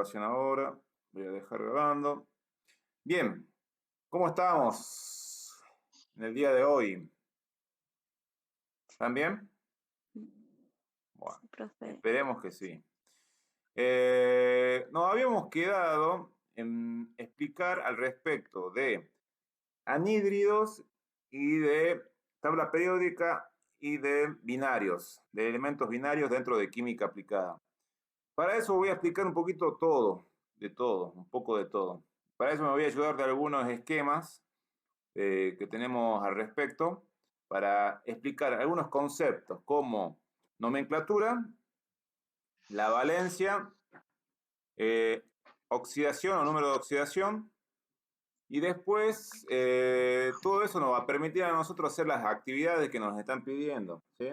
grabación ahora. Voy a dejar grabando. Bien, ¿cómo estamos en el día de hoy? ¿Están bien? Bueno, Sí, profe. esperemos que sí. Nos habíamos quedado en explicar al respecto de anhídridos y de tabla periódica y de binarios, de elementos binarios dentro de química aplicada. Para eso voy a explicar un poquito todo, de todo, un poco de todo. Para eso me voy a ayudar de algunos esquemas que tenemos al respecto para explicar algunos conceptos como nomenclatura, la valencia, oxidación o número de oxidación, y después todo eso nos va a permitir a nosotros hacer las actividades que nos están pidiendo, ¿sí?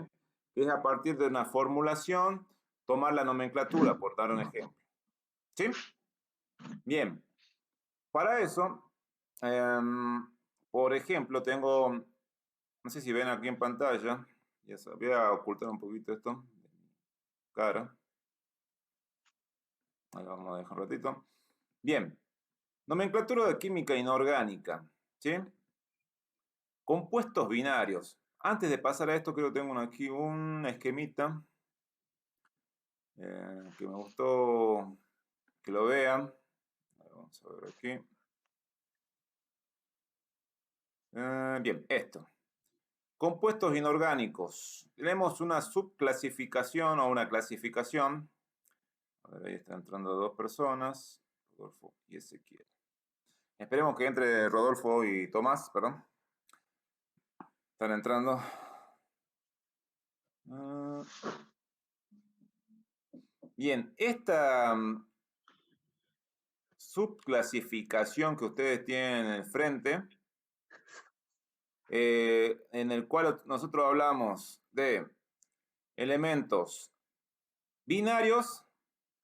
Que es a partir de una formulación tomar la nomenclatura, por dar un ejemplo. ¿Sí? Bien, para eso, por ejemplo, tengo, no sé si ven aquí en pantalla, ya voy a ocultar un poquito esto, cara, ahí vamos a dejar un ratito. Bien, nomenclatura de química inorgánica, ¿sí? Compuestos binarios. Antes de pasar a esto, creo que tengo aquí un esquemita que me gustó que lo vean. Vamos a ver aquí. Bien, esto. Compuestos inorgánicos. Tenemos una subclasificación o una clasificación. A ver, ahí están entrando dos personas, Rodolfo y Ezequiel. Esperemos que entre Rodolfo y Tomás, perdón. Están entrando. Bien, esta subclasificación que ustedes tienen en el frente, en el cual nosotros hablamos de elementos binarios,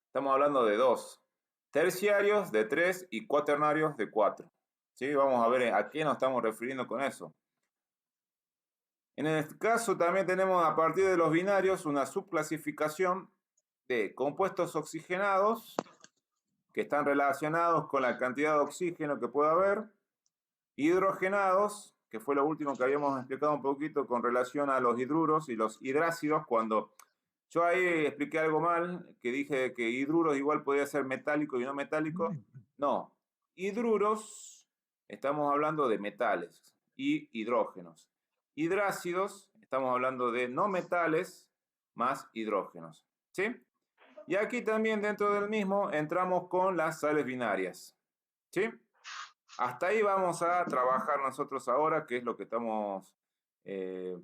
estamos hablando de 2, terciarios de 3 y cuaternarios de 4. ¿Sí? Vamos a ver a qué nos estamos refiriendo con eso. En este caso también tenemos a partir de los binarios una subclasificación de compuestos oxigenados que están relacionados con la cantidad de oxígeno que puede haber, hidrogenados, que fue lo último que habíamos explicado un poquito con relación a los hidruros y los hidrácidos, cuando yo ahí expliqué algo mal, que dije que hidruros igual podía ser metálico y no metálico. No, hidruros, estamos hablando de metales y hidrógenos. Hidrácidos, estamos hablando de no metales más hidrógenos. ¿Sí? Y aquí también dentro del mismo entramos con las sales binarias. ¿Sí? Hasta ahí vamos a trabajar nosotros ahora, que es lo que estamos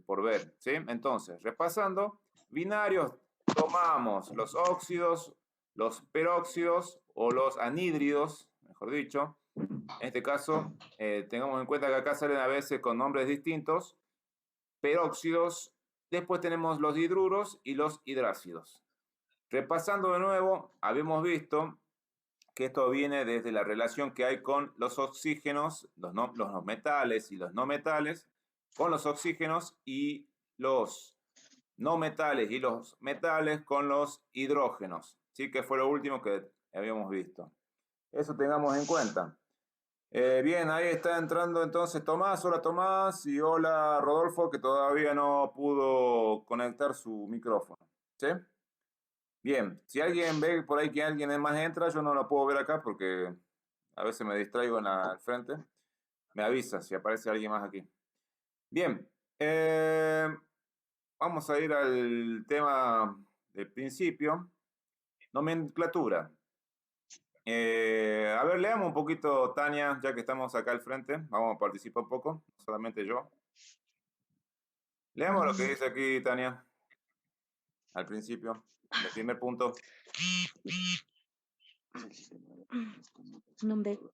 por ver. ¿Sí? Entonces, repasando, binarios, tomamos los óxidos, los peróxidos o los anhídridos, mejor dicho. En este caso, tengamos en cuenta que acá salen a veces con nombres distintos. Peróxidos, después tenemos los hidruros y los hidrácidos. Repasando de nuevo, habíamos visto que esto viene desde la relación que hay con los oxígenos, los metales y los no metales, con los oxígenos y los no metales y los metales con los hidrógenos, ¿sí? Que fue lo último que habíamos visto. Eso tengamos en cuenta. Bien, ahí está entrando entonces Tomás. Hola Tomás y hola Rodolfo, que todavía no pudo conectar su micrófono. ¿Sí? Bien, si alguien ve por ahí que alguien más entra, yo no lo puedo ver acá porque a veces me distraigo al frente. Me avisa si aparece alguien más aquí. Bien, vamos a ir al tema del principio. Nomenclatura. A ver, leamos un poquito, Tania, ya que estamos acá al frente. Vamos a participar un poco, no solamente yo. Leamos lo que dice aquí, Tania, al principio, el primer punto.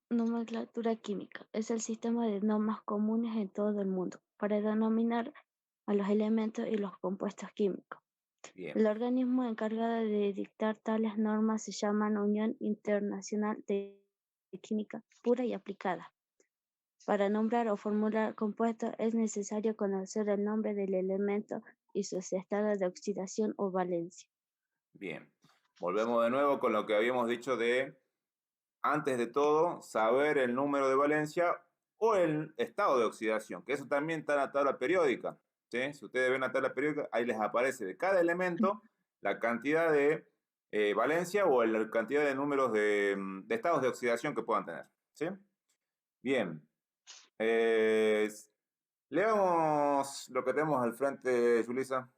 Nomenclatura química es el sistema de normas comunes en todo el mundo para denominar a los elementos y los compuestos químicos. Bien, El organismo encargado de dictar tales normas se llama Unión Internacional de Química Pura y Aplicada. Para nombrar o formular compuestos es necesario conocer el nombre del elemento y sus estados de oxidación o valencia. bien. Volvemos de nuevo con lo que habíamos dicho de, antes de todo, saber el número de valencia o el estado de oxidación, que eso también está en la tabla periódica. ¿Sí? Si ustedes ven la tabla periódica, ahí les aparece de cada elemento la cantidad de valencia o la cantidad de números de estados de oxidación que puedan tener. ¿Sí? Bien. Leamos lo que tenemos al frente, Julissa.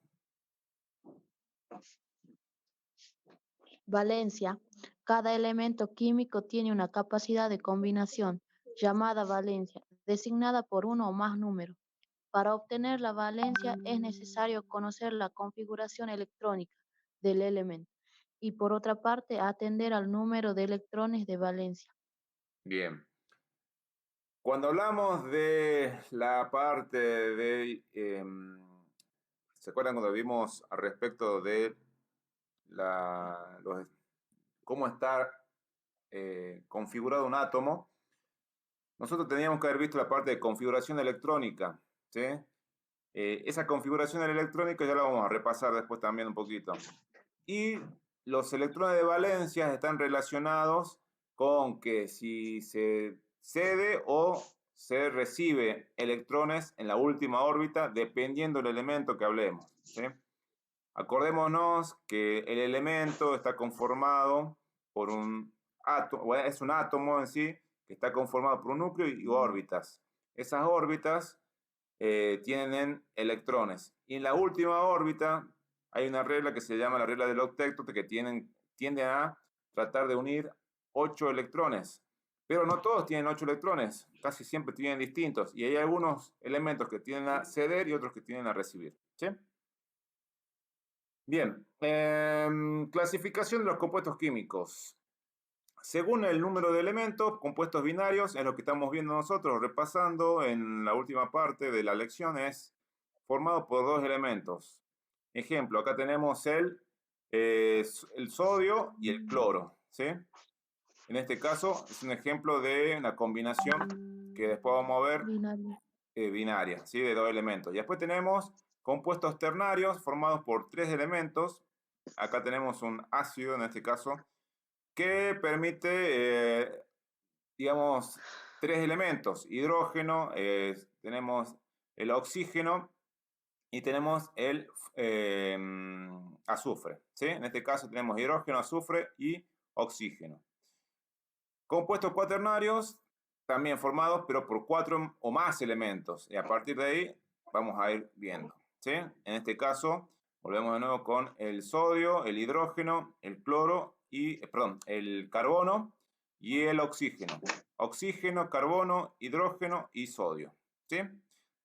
Valencia. Cada elemento químico tiene una capacidad de combinación llamada valencia, designada por uno o más números. Para obtener la valencia es necesario conocer la configuración electrónica del elemento y por otra parte atender al número de electrones de valencia. Bien. Cuando hablamos de la parte de, ¿se acuerdan cuando vimos al respecto de cómo está configurado un átomo? Nosotros teníamos que haber visto la parte de configuración electrónica, ¿sí? Esa configuración electrónica ya la vamos a repasar después también un poquito. Y los electrones de valencia están relacionados con que si se cede o se recibe electrones en la última órbita, dependiendo del elemento que hablemos. ¿Sí? Acordémonos que el elemento está conformado por un átomo, bueno, es un átomo en sí, que está conformado por un núcleo y órbitas. Esas órbitas tienen electrones. Y en la última órbita hay una regla que se llama la regla del octeto, que tiende a tratar de unir 8 electrones. Pero no todos tienen 8 electrones, casi siempre tienen distintos. Y hay algunos elementos que tienden a ceder y otros que tienden a recibir. ¿Sí? Bien, clasificación de los compuestos químicos. Según el número de elementos, compuestos binarios, es lo que estamos viendo nosotros, repasando en la última parte de la lección, es formado por dos elementos. Ejemplo, acá tenemos el sodio y el cloro, ¿sí? En este caso es un ejemplo de una combinación que después vamos a ver binaria, ¿sí? De dos elementos. Y después tenemos compuestos ternarios formados por tres elementos. Acá tenemos un ácido, en este caso, que permite, digamos, tres elementos. Hidrógeno, tenemos el oxígeno y tenemos el azufre. ¿Sí? En este caso tenemos hidrógeno, azufre y oxígeno. Compuestos cuaternarios, también formados, pero por cuatro o más elementos. Y a partir de ahí vamos a ir viendo. ¿Sí? En este caso, volvemos de nuevo con el sodio, el hidrógeno, el cloro y, perdón, el carbono y el oxígeno. Oxígeno, carbono, hidrógeno y sodio. ¿Sí?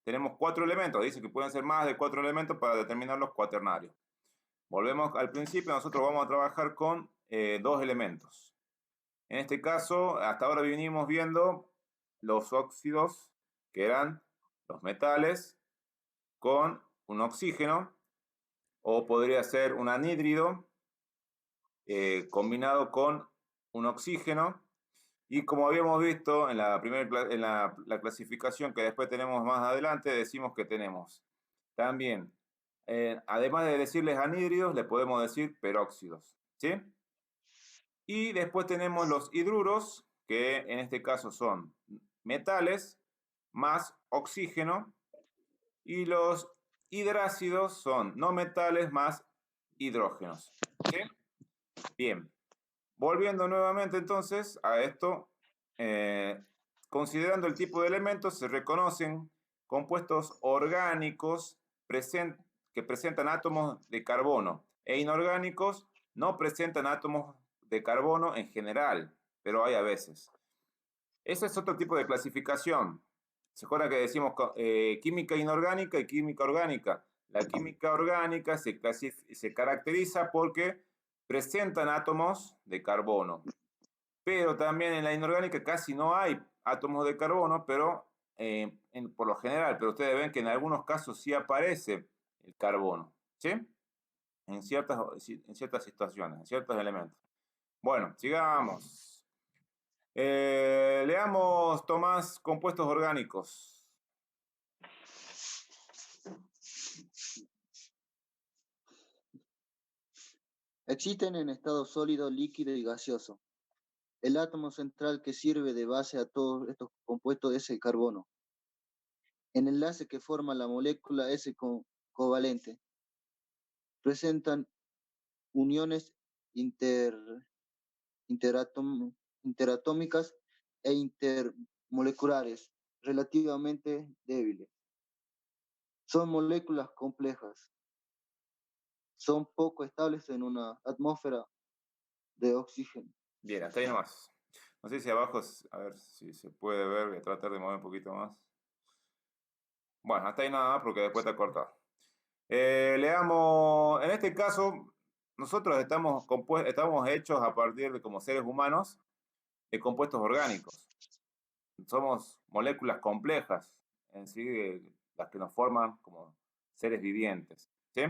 Tenemos cuatro elementos. Dice que pueden ser más de cuatro elementos para determinar los cuaternarios. Volvemos al principio. Nosotros vamos a trabajar con dos elementos. En este caso, hasta ahora venimos viendo los óxidos, que eran los metales, con un oxígeno, o podría ser un anhídrido combinado con un oxígeno. Y como habíamos visto en la clasificación que después tenemos más adelante, decimos que tenemos también, además de decirles anhídridos, le podemos decir peróxidos. ¿Sí? Y después tenemos los hidruros, que en este caso son metales más oxígeno. Y los hidrácidos son no metales más hidrógenos. ¿Sí? Bien. Volviendo nuevamente entonces a esto, considerando el tipo de elementos, se reconocen compuestos orgánicos que presentan átomos de carbono e inorgánicos no presentan átomos de carbono en general, pero hay a veces. Ese es otro tipo de clasificación. ¿Se acuerdan que decimos química inorgánica y química orgánica? La química orgánica se caracteriza porque presentan átomos de carbono, pero también en la inorgánica casi no hay átomos de carbono, pero por lo general, pero ustedes ven que en algunos casos sí aparece el carbono, ¿sí? En ciertas situaciones, en ciertos elementos. Bueno, sigamos. Leamos, Tomás, compuestos orgánicos. Existen en estado sólido, líquido y gaseoso. El átomo central que sirve de base a todos estos compuestos es el carbono. El enlace que forma la molécula es el covalente. Presentan uniones inter- interatómicas e intermoleculares relativamente débiles. Son moléculas complejas. Son poco estables en una atmósfera de oxígeno. Bien, hasta ahí nomás. No sé si abajo, a ver si se puede ver, voy a tratar de mover un poquito más. Bueno, hasta ahí nada más porque después está cortado. Leamos, en este caso, nosotros estamos hechos a partir de, como seres humanos, de compuestos orgánicos. Somos moléculas complejas en sí, las que nos forman como seres vivientes. ¿Sí?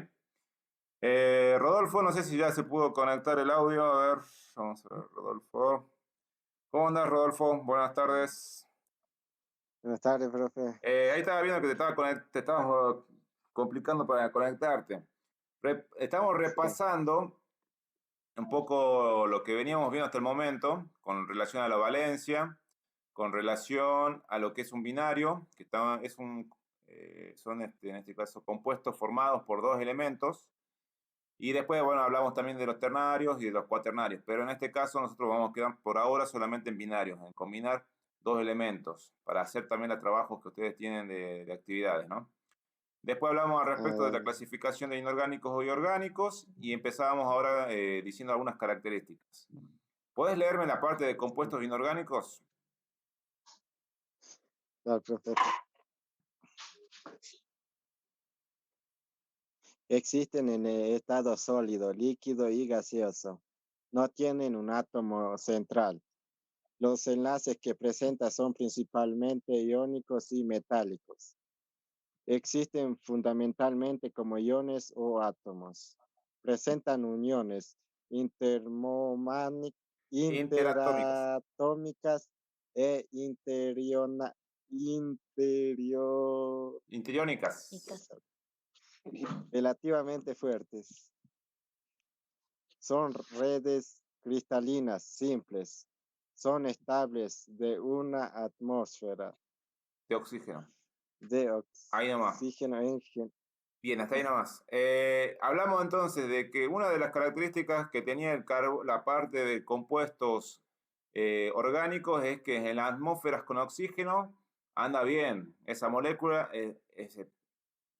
Rodolfo, no sé si ya se pudo conectar el audio. A ver, vamos a ver, Rodolfo. ¿Cómo andas, Rodolfo? Buenas tardes. Buenas tardes, profe. Ahí estaba viendo que te estabas complicando para conectarte. Estamos repasando un poco lo que veníamos viendo hasta el momento con relación a la valencia, con relación a lo que es un binario, que son en este caso compuestos formados por dos elementos. Y después, bueno, hablamos también de los ternarios y de los cuaternarios, pero en este caso nosotros vamos a quedar por ahora solamente en binarios, en combinar dos elementos para hacer también los trabajos que ustedes tienen de actividades, ¿no? Después hablamos al respecto de la clasificación de inorgánicos y orgánicos y empezábamos ahora diciendo algunas características. ¿Puedes leerme la parte de compuestos inorgánicos? Claro, profe. Existen en el estado sólido, líquido y gaseoso. No tienen un átomo central. Los enlaces que presenta son principalmente iónicos y metálicos. Existen fundamentalmente como iones o átomos. Presentan uniones Interatómicas. interatómicas e Interiónicas. relativamente fuertes. Son redes cristalinas simples. Son estables de una atmósfera De oxígeno. de Ahí nomás. oxígeno Bien, hasta ahí nomás. Hablamos entonces de que una de las características que tenía la parte de compuestos orgánicos es que en las atmósferas con oxígeno anda bien, esa molécula es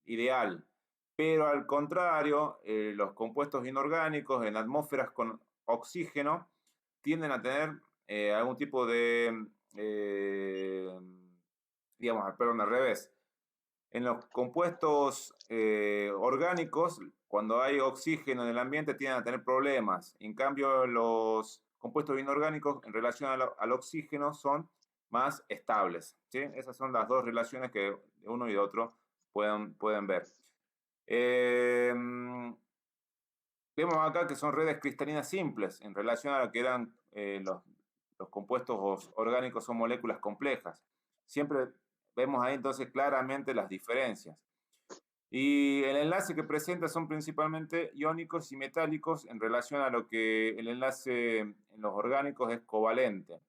ideal. Pero al contrario, los compuestos inorgánicos en atmósferas con oxígeno tienden a tener algún tipo de, digamos, perdón, al revés. En los compuestos orgánicos, cuando hay oxígeno en el ambiente, tienden a tener problemas. En cambio, los compuestos inorgánicos en relación al oxígeno son más estables. ¿Sí? Esas son las dos relaciones que de uno y de otro pueden ver. Vemos acá que son redes cristalinas simples en relación a lo que eran los compuestos orgánicos, son moléculas complejas. Siempre vemos ahí entonces claramente las diferencias. Y el enlace que presenta son principalmente iónicos y metálicos en relación a lo que el enlace en los orgánicos es covalente.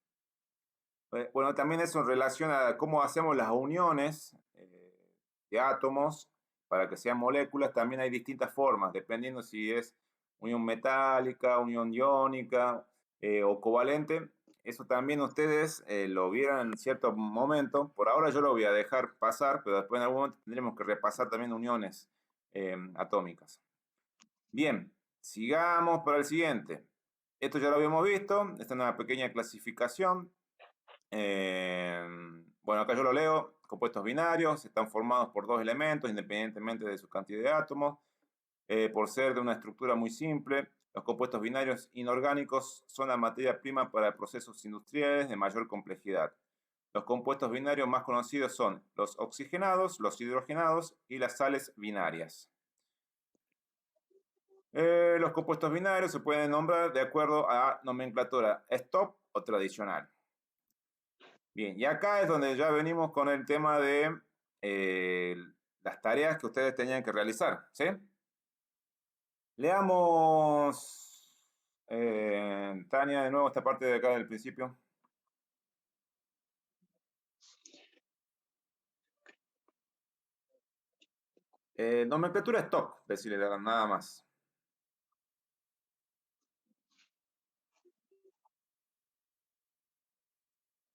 Bueno, también eso en relación a cómo hacemos las uniones de átomos para que sean moléculas, también hay distintas formas, dependiendo si es unión metálica, unión iónica o covalente. Eso también ustedes lo vieron en cierto momento. Por ahora yo lo voy a dejar pasar, pero después en algún momento tendremos que repasar también uniones atómicas. Bien, sigamos para el siguiente. Esto ya lo habíamos visto. Esta es una pequeña clasificación. Bueno, acá yo lo leo. Compuestos binarios están formados por dos elementos independientemente de su cantidad de átomos. Por ser de una estructura muy simple, los compuestos binarios inorgánicos son la materia prima para procesos industriales de mayor complejidad. Los compuestos binarios más conocidos son los oxigenados, los hidrogenados y las sales binarias. Los compuestos binarios se pueden nombrar de acuerdo a nomenclatura stop o tradicional. Bien, y acá es donde ya venimos con el tema de las tareas que ustedes tenían que realizar, ¿sí? Leamos Tania, de nuevo esta parte de acá del principio. Nomenclatura stock, decirle nada más.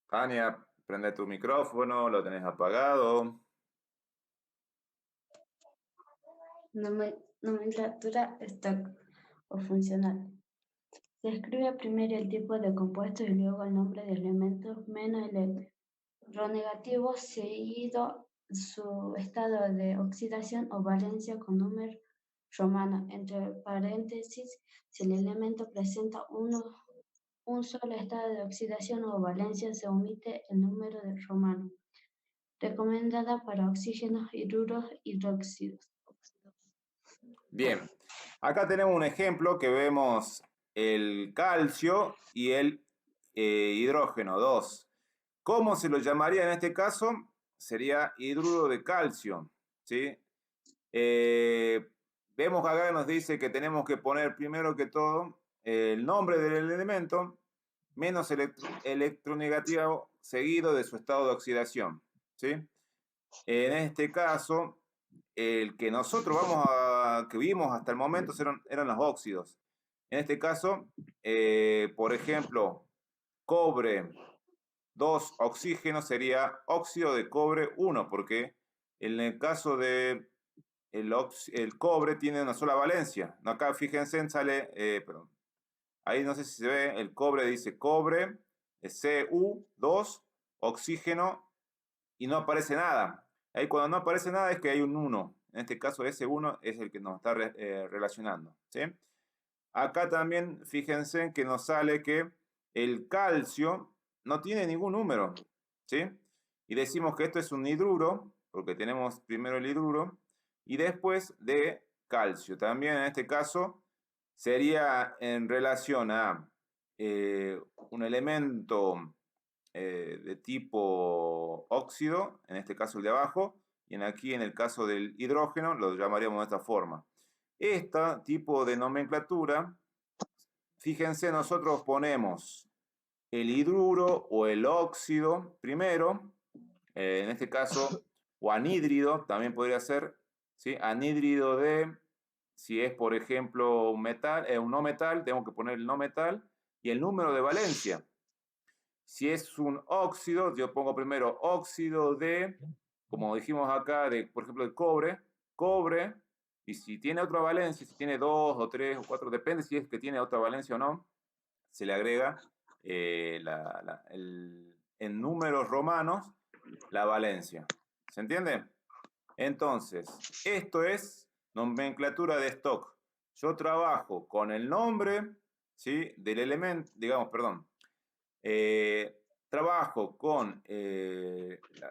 Tania, prende tu micrófono, lo tenés apagado. Nomenclatura stock o funcional. Se escribe primero el tipo de compuesto y luego el nombre de elementos menos electronegativo seguido su estado de oxidación o valencia con número romano. Entre paréntesis, si el elemento presenta un solo estado de oxidación o valencia, se omite el número de romano. Recomendada para oxígenos, hidruros, hidróxidos. Bien, acá tenemos un ejemplo que vemos el calcio y el hidrógeno 2. ¿Cómo se lo llamaría en este caso? Sería hidruro de calcio, ¿sí? Vemos acá que nos dice que tenemos que poner primero que todo el nombre del elemento menos electronegativo seguido de su estado de oxidación, ¿sí? En este caso, el que nosotros que vimos hasta el momento eran los óxidos. En este caso, por ejemplo, cobre 2 oxígeno sería óxido de cobre 1, porque en el caso de el cobre tiene una sola valencia. Acá fíjense, sale, perdón, ahí no sé si se ve, el cobre dice cobre, Cu2, oxígeno, y no aparece nada. Ahí cuando no aparece nada es que hay un 1. En este caso ese 1 es el que nos está relacionando, ¿sí? Acá también fíjense que nos sale que el calcio no tiene ningún número, ¿sí? Y decimos que esto es un hidruro, porque tenemos primero el hidruro, y después de calcio. También en este caso sería en relación a un elemento de tipo óxido, en este caso el de abajo, y aquí en el caso del hidrógeno lo llamaríamos de esta forma. Este tipo de nomenclatura, fíjense, nosotros ponemos el hidruro o el óxido primero, en este caso, o anhídrido, también podría ser, ¿sí? Anhídrido de, si es por ejemplo un metal, un no metal, tengo que poner el no metal y el número de valencia. Si es un óxido, yo pongo primero óxido de, como dijimos acá, de, por ejemplo, de cobre, y si tiene otra valencia, si tiene 2 o 3 o 4, depende si es que tiene otra valencia o no, se le agrega en números romanos la valencia. ¿Se entiende? Entonces, esto es nomenclatura de stock. Yo trabajo con el nombre, ¿sí?, del elemento, digamos, perdón, trabajo con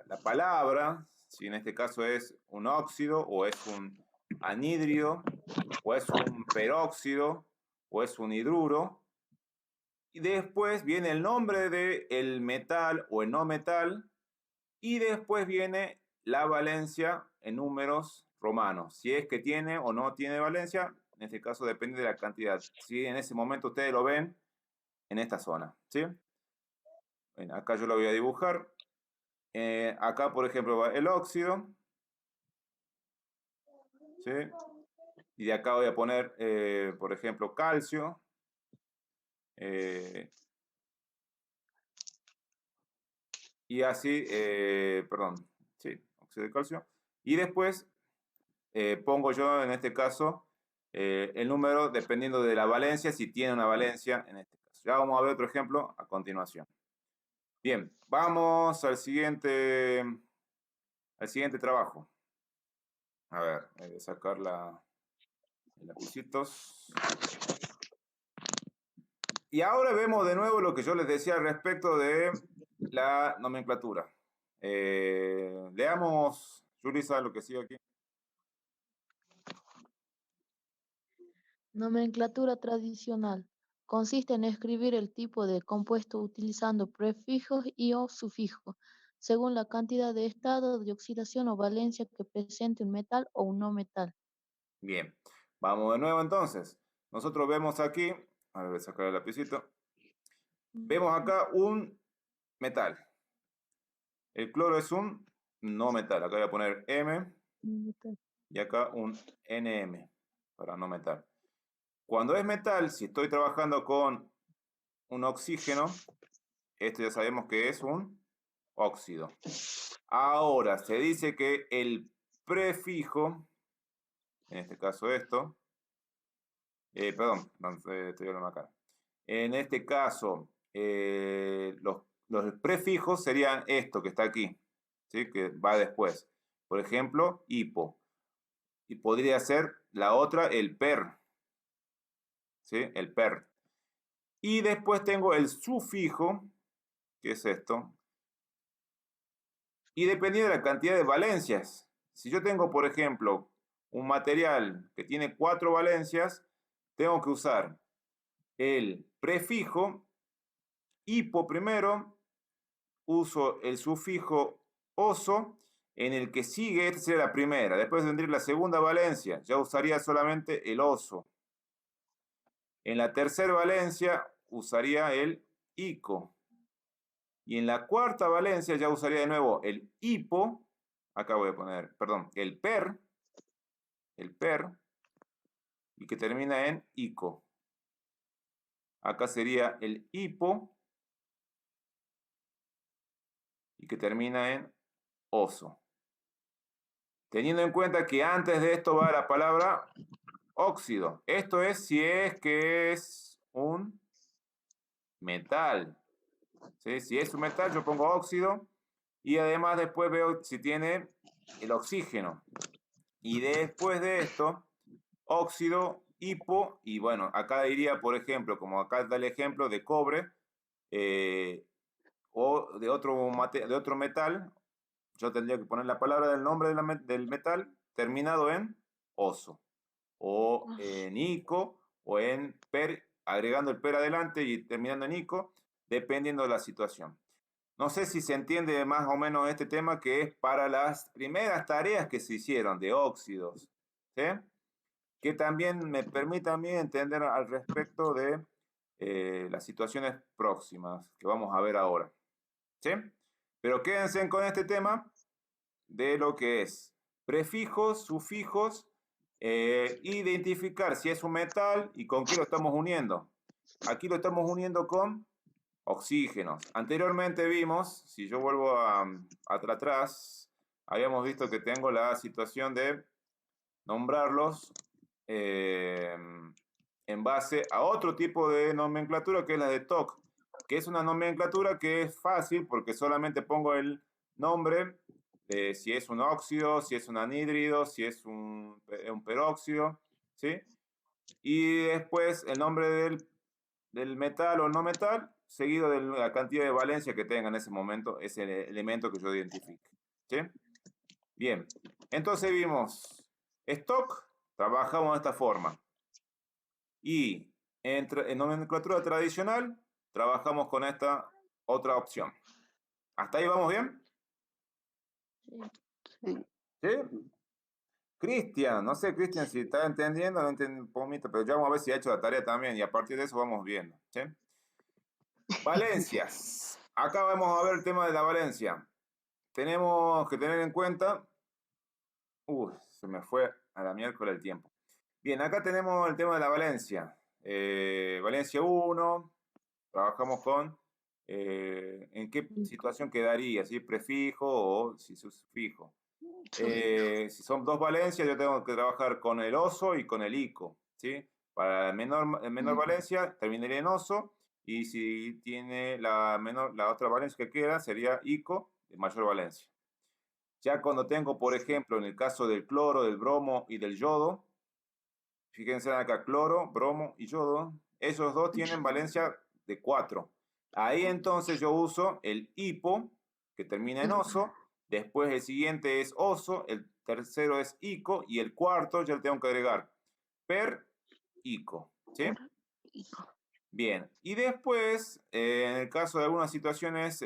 la palabra, si en este caso es un óxido o es un anhídrido o es un peróxido o es un hidruro, y después viene el nombre del metal o el no metal, y después viene la valencia en números romanos, si es que tiene o no tiene valencia. En este caso depende de la cantidad. Si en ese momento ustedes lo ven en esta zona, ¿sí? Bueno, acá yo lo voy a dibujar. Acá, por ejemplo, va el óxido, ¿sí? Y de acá voy a poner, por ejemplo, calcio. Y así, perdón, sí, óxido de calcio. Y después pongo yo, en este caso, el número dependiendo de la valencia, si tiene una valencia, en este caso. Ya vamos a ver otro ejemplo a continuación. Bien, vamos al siguiente trabajo. A ver, voy a sacar el lapicitos. Y ahora vemos de nuevo lo que yo les decía respecto de la nomenclatura. Leamos, Julissa, lo que sigue aquí. Nomenclatura tradicional. Consiste en escribir el tipo de compuesto utilizando prefijos y o sufijos, según la cantidad de estado de oxidación o valencia que presente un metal o un no metal. Bien, vamos de nuevo entonces. Nosotros vemos aquí A ver, voy a sacar el lapicito. Vemos acá un metal. El cloro es un no metal. Acá voy a poner M y acá un NM para no metal. Cuando es metal, si estoy trabajando con un oxígeno, esto ya sabemos que es un óxido. Ahora, se dice que el prefijo, en este caso esto, perdón, no, estoy hablando acá. En este caso, los prefijos serían esto que está aquí, ¿sí? Que va después. Por ejemplo, hipo. Y podría ser la otra, el per. ¿Sí? El per. Y después tengo el sufijo, que es esto. Y dependiendo de la cantidad de valencias. Si yo tengo, por ejemplo, un material que tiene 4 valencias, tengo que usar el prefijo hipo primero, uso el sufijo oso, en el que sigue, esta sería la primera, después vendría la segunda valencia, ya usaría solamente el oso. En la tercera valencia usaría el ico. Y en la cuarta valencia ya usaría de nuevo el hipo, acá voy a poner, perdón, el per, y que termina en ico. Acá sería el hipo, y que termina en oso. Teniendo en cuenta que antes de esto va la palabra óxido. Esto es si es que es un metal. ¿Sí? Si es un metal, yo pongo óxido. Y además después veo si tiene el oxígeno. Y después de esto, óxido, hipo. Y bueno, acá diría, por ejemplo, como acá da el ejemplo de cobre o de otro metal. Yo tendría que poner la palabra del nombre del metal terminado en oso, o en ico, o en per, agregando el per adelante y terminando en ico, dependiendo de la situación. No sé si se entiende más o menos este tema, que es para las primeras tareas que se hicieron de óxidos, ¿sí? Que también me permite a mí entender al respecto de las situaciones próximas que vamos a ver ahora, ¿sí? Pero quédense con este tema de lo que es prefijos, sufijos, identificar si es un metal y con qué lo estamos uniendo. Aquí lo estamos uniendo con oxígenos. Anteriormente vimos, si yo vuelvo atrás, habíamos visto que tengo la situación de nombrarlos en base a otro tipo de nomenclatura, que es la de TOC, que es una nomenclatura que es fácil porque solamente pongo el nombre de si es un óxido, si es un anhídrido, si es un peróxido, ¿sí? Y después el nombre del metal o no metal, seguido de la cantidad de valencia que tenga en ese momento ese elemento que yo identifique, ¿sí? Bien, entonces vimos stock, trabajamos de esta forma. Y en nomenclatura tradicional, trabajamos con esta otra opción. ¿Hasta ahí vamos bien? Sí. ¿Sí? Cristian, no sé, Cristian, si está entendiendo, no entiendo un poquito, pero ya vamos a ver si ha hecho la tarea también y a partir de eso vamos viendo, ¿sí? Valencias. Acá vamos a ver el tema de la valencia. Tenemos que tener en cuenta... se me fue a la miércoles el tiempo. Bien, acá tenemos el tema de la valencia. Valencia 1, trabajamos con en qué situación quedaría, si prefijo o si sufijo. Si son 2 valencias, yo tengo que trabajar con el oso y con el ico, ¿sí? Para menor valencia, terminaría en oso, y si tiene la otra valencia que queda, sería ico de mayor valencia. Ya cuando tengo, por ejemplo, en el caso del cloro, del bromo y del yodo, fíjense acá, cloro, bromo y yodo, esos dos tienen valencia de 4. Ahí entonces yo uso el hipo, que termina en oso, después el siguiente es oso, el tercero es ico, y el cuarto ya le tengo que agregar per, ico, ¿sí? Bien, y después, en el caso de algunas situaciones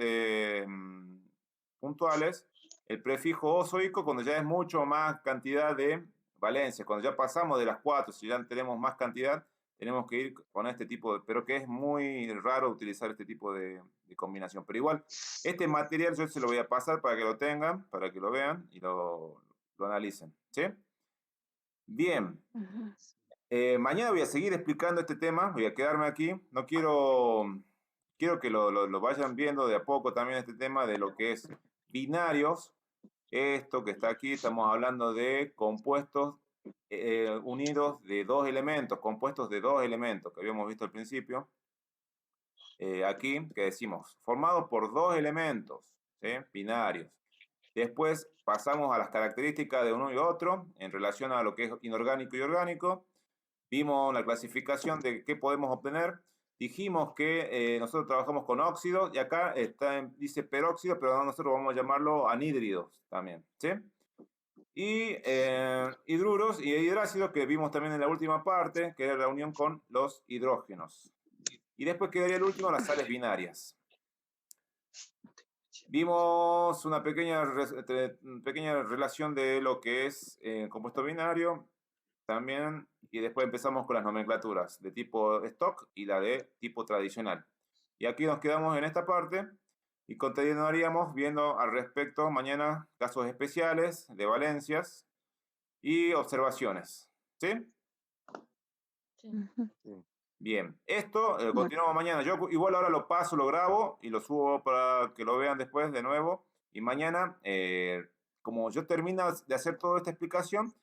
puntuales, el prefijo oso-ico, cuando ya es mucho más cantidad de valencia, cuando ya pasamos de las 4, si ya tenemos más cantidad, tenemos que ir con este tipo de, pero que es muy raro utilizar este tipo de combinación. Pero igual, este material yo se lo voy a pasar para que lo tengan, para que lo vean y lo analicen, ¿sí? Bien. Mañana voy a seguir explicando este tema, voy a quedarme aquí. No quiero que lo vayan viendo de a poco también este tema de lo que es binarios. Esto que está aquí, estamos hablando de compuestos unidos de dos elementos, compuestos de dos elementos, que habíamos visto al principio. Aquí, que decimos, formados por dos elementos, ¿sí? Binarios. Después pasamos a las características de uno y otro en relación a lo que es inorgánico y orgánico. Vimos la clasificación de qué podemos obtener. Dijimos que nosotros trabajamos con óxidos y acá dice peróxido, pero nosotros vamos a llamarlo anhídridos también, ¿sí? Y hidruros y hidrácidos que vimos también en la última parte, que era la unión con los hidrógenos. Y después quedaría el último, las sales binarias. Vimos una pequeña relación de lo que es compuesto binario también, y después empezamos con las nomenclaturas de tipo stock y la de tipo tradicional. Y aquí nos quedamos en esta parte y continuaríamos viendo al respecto mañana casos especiales de valencias y observaciones. ¿Sí? Sí. Bien, esto continuamos mañana. Yo igual ahora lo paso, lo grabo y lo subo para que lo vean después de nuevo. Y mañana, como yo termino de hacer toda esta explicación,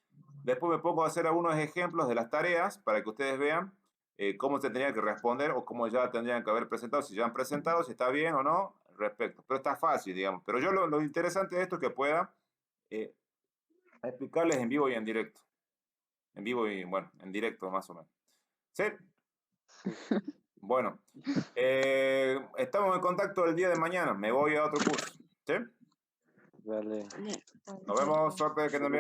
después me pongo a hacer algunos ejemplos de las tareas para que ustedes vean cómo se tendría que responder o cómo ya tendrían que haber presentado, si ya han presentado, si está bien o no, respecto. Pero está fácil, digamos. Pero yo lo interesante de esto es que pueda explicarles en vivo y en directo. En vivo y, bueno, en directo más o menos. ¿Sí? Bueno, estamos en contacto el día de mañana. Me voy a otro curso. ¿Sí? Vale. Nos vemos. Suerte que también.